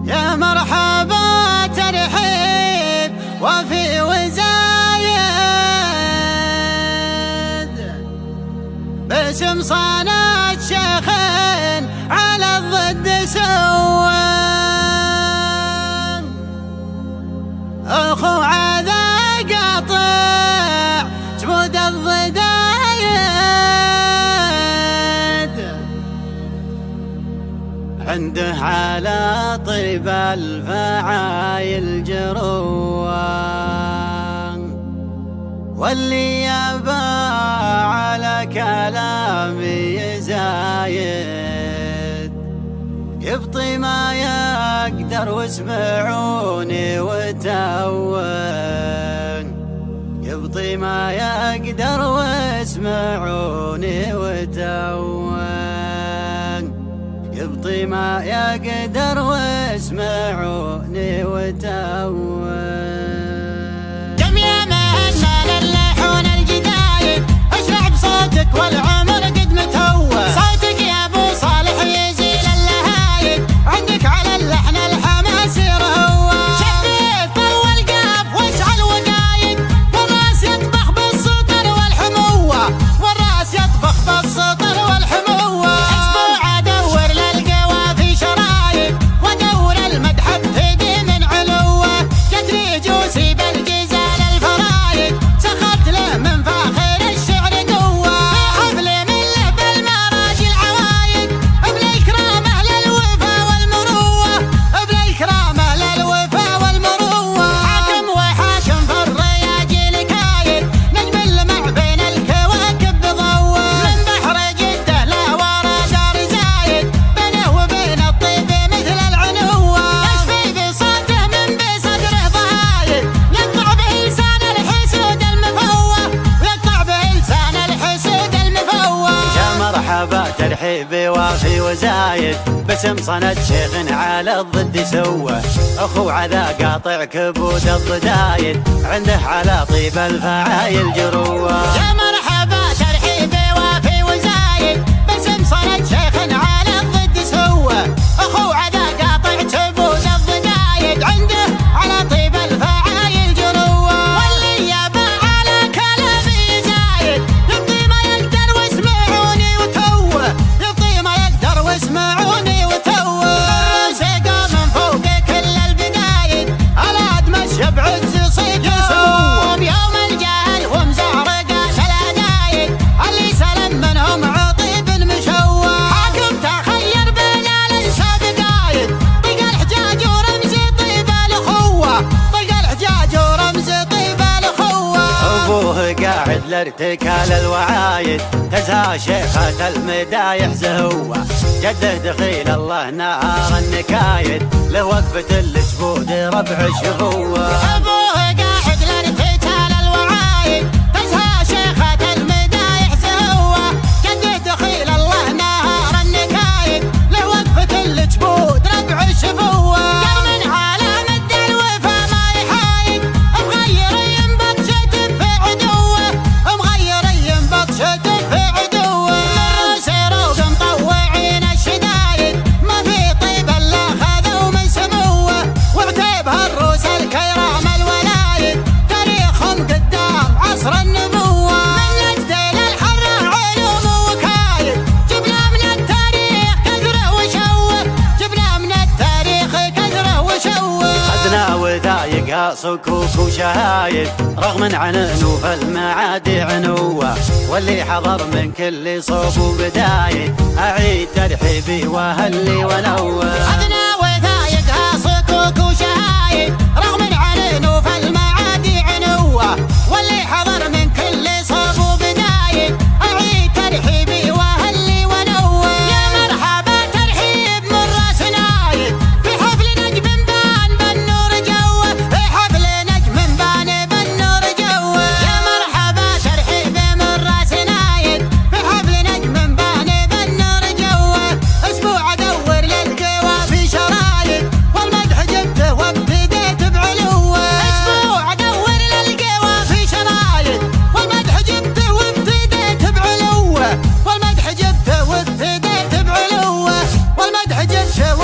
يا مرحبا ترحيب وفي وزايد باسم صانع شيخ على الضد سوى أخو عذا قاطع جمود الضدايد عنده على طيب الفعايل جروان واللي يبا على كلامي يزايد يبطي ما يقدر واسمعوني وتوان يبطي ما يقدر واسمعوني وتوان يبطي ما يقدر واسمعوني وتوان دم يا مهنا للحون الجدايد اشرع بصوتك والعمر قد متوه صوتك يا ابو صالح يزيل اللهايد عندك على اللحن الحماس يرهوى شديد طول قاف واشعل وقايد والراس يطبخ بالسطر والحموه والراس يطبخ بالسطر والحموه اسبوع ادور للقوافي شرايد وادور المدح ابتدي من علوه كتري جوسي بالجزال الفرايد سخرت له من فاخر الشعر قوه حفل من له بالمراجي العوايد بالاكرام اهل الوفا والمروه بالاكرام اهل الوفا والمروه حاكم وحاكم في الرياجيل كايد نجم اللمع بين الكواكب بضوه من بحر جده لا ورا دار زايد بينه وبين الطيب مثل العنوه يشفي بصوته من بصدره ضايد يقطع به لسان الحسود المفوه ويقطع به لسان الحسود المفوه يا مرحبا ترحيبي وافي وزايد باسم صند شيخ على الضد سوى أخو عذا قاطع كبود الضدايد عنده على طيب الفعايل جروه يا مرحبا ترحيبي وافي وزايد باسم صند شيخ على الضد سوى أخو عذا قاطع كبود الضدايد عنده على طيب الفعايل جروه واللي يبا على كلامي زايد يبطي ما يقدر واسمعوني وتوه يبطي ما يقدر واسمعوني وتوه الرسقه من فوق كل البدايد الاد مشى بعز صيد يسوم يوم الجهل ومزعرقه الادايد اللي سلم منهم عطيب مشوه حاكم تخير بين الانساب قايد طق الحجاج ورمز طيب الاخوه طق الحجاج ورمز طيب الاخوه أبوه قاعد لارتكال الوعايد تزهى شيخة المدايح زهوة جده دخيل الله نهار النكايد له وقفة الجبود ربع شهوة أبوه قاعد لارتجال الوعايد تزهى شيخة المدايح زهوة جده دخيل الله نهار النكايد له وقفة الجبود ربع شفوة قال من عالم الدلوفة ما يحايد مغيرين بطشته في عدوه مغيرين بطشته في عدوه الروس روق مطوعين الشدايد ما في طيب الا خذوا من سموه وعتيب هالروس الكرام الولايد تاريخهم قدام عصر النبوه من نجد للحره علوم وكايد جبنا من التاريخ كثره وشوه جبنا من التاريخ كثره وشوه أدنى وذايقها صكوك وشهايد رغم عن أنوف المعادي عنوة واللي حضر من كل صوب وبدايد أعيد ترحيبي وهلي ونوه أدنى وثايقها صكوك وشهايد رغم عن أنوف المعادي عنوه واللي حضر من كل صوب وبدايد أعيد ترحيبي وهلي ونوه يا مرحبا ترحيب من راس نايد في حفل نجم بان بالنور جوه في حفل نجم بان بالنور جوه يا مرحبا ترحيب من راس نايد في حفل نجم بان بالنور جوه اسبوع ادور للقوافي شرايد والمدح جبته وابتديت بعلوه اسبوع ادور للقوافي شرايد والمدح جبته وابتديت بعلوه والمدح جبته وابتديت بعلوه والمدح جبته